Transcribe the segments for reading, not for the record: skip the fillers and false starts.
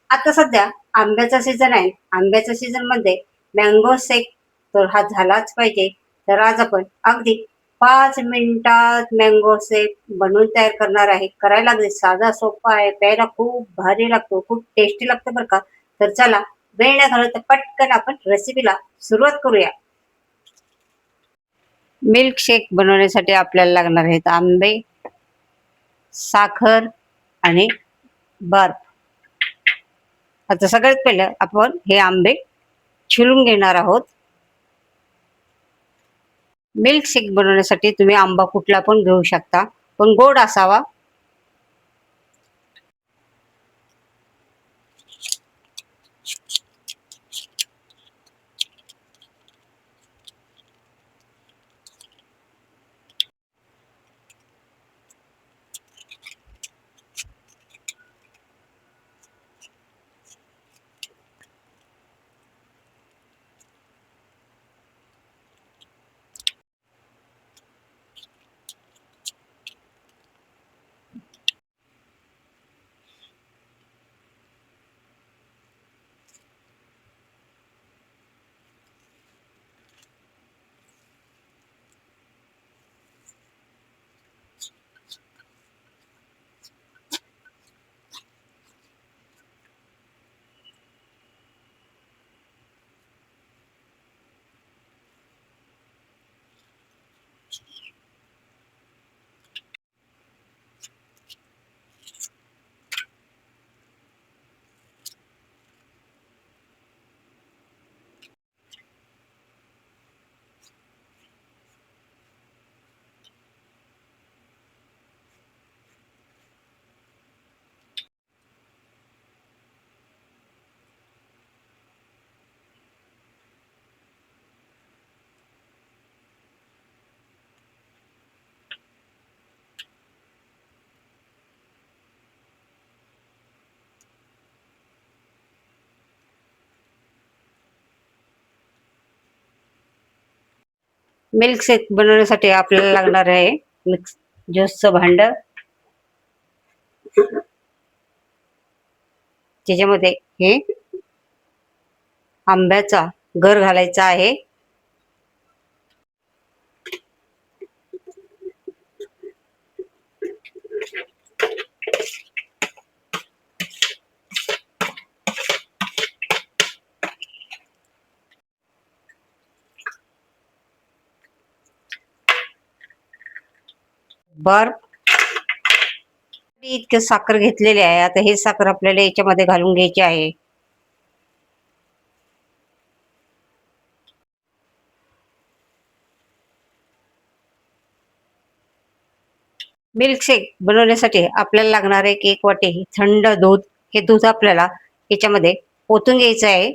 आता सध्या आंब्याचा सीझन आहे. आंब्याच्या सीझन मध्ये मँगो शेक तर हा झालाच पाहिजे. तर आज आपण अगदी 5 मिनिटात मँगो शेक बनवून तयार करणार आहे. करायला अगदी साधा सोपा आहे, प्यायला खूप भारी लागतो, खूप टेस्टी लागतो बरं का. तर चला वेळ न घालवता पटकन आपण रेसिपीला सुरुवात करूया. मिल्क शेक बनवण्यासाठी आपल्याला लागणार आहेत आंबे, साखर आणि बर्फ. आता सगळ्यात पहिलं आपण हे आंबे छिलून घेणार आहोत. मिल्क शेक बनवण्यासाठी तुम्ही आंबा कुठला पण घेऊ शकता, पण गोड असावा. मिल्क शेक बनवण्यासाठी आपल्याला लागणार आहे मिक्स ज्यूसचं भांड. त्याच्यामध्ये हे आंब्याचा गर घालायचा आहे. बर्फ इतके साखर घेतलेली आहे. आता हे साखर आपल्याला याच्यामध्ये घालून घ्यायची आहे. मिल्क शेक बनवण्यासाठी आपल्याला लागणार आहे की 1 वाटी थंड दूध. हे दूध आपल्याला याच्यामध्ये ओतून घ्यायचं आहे.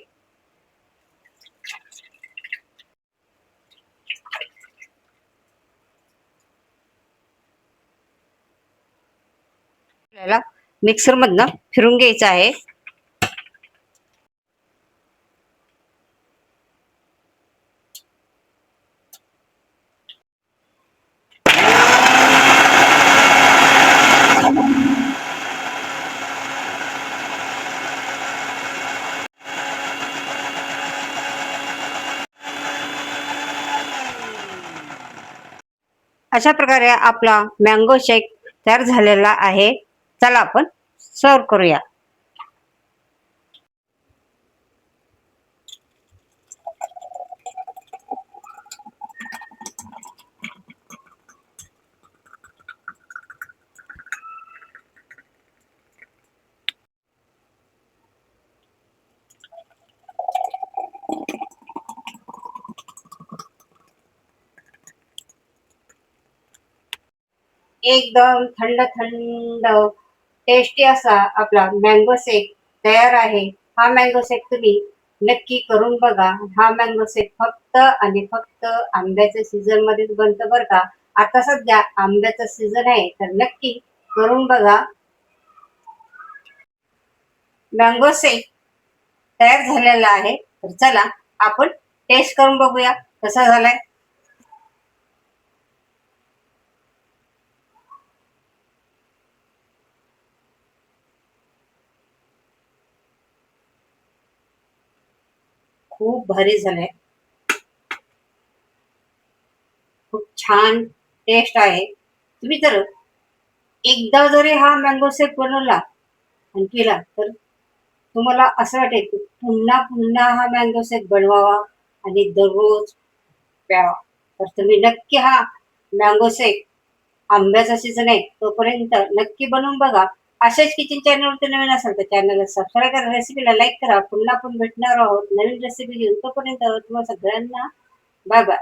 आपल्याला मिक्सर मधनं फिरून घ्यायचं आहे. अशा प्रकारे आपला मँगो शेक तयार झालेला आहे. चला आपण सर्व करूया. एकदम थंड थंड टेस्टी असा आपला मँगो शेक तयार आहे. हा मँगो शेक तुम्ही नक्की करून बघा. हा मँगो शेक फक्त आणि फक्त आंब्याच्या सीझन मध्येच बनतं बरं का. आता सध्या आंब्याचा सीझन आहे, तर नक्की करून बघा. मँगो शेक तयार झालेला आहे. तर चला आपण टेस्ट करून बघूया कसा झालाय. खूप भारी झालंय. खूप छान टेस्ट आहे. तुम्ही जर एकदा जरी हा मँगो शेक बनवला आणि केला तर तुम्हाला असं वाटेल की पुन्हा पुन्हा हा मँगो शेक बनवावा आणि दररोज प्यावा. तर तुम्ही नक्की हा मँगो शेक, आंब्याचा सीझन आहे तोपर्यंत नक्की बनवून बघा. अशाच किचन चॅनलवरती नवीन असाल तर चॅनलला सबस्क्राईब करा, रेसिपीला लाईक करा. पुन्हा आपण भेटणार आहोत नवीन रेसिपी घेऊन. तोपर्यंत तुम्हाला सगळ्यांना बाय बाय.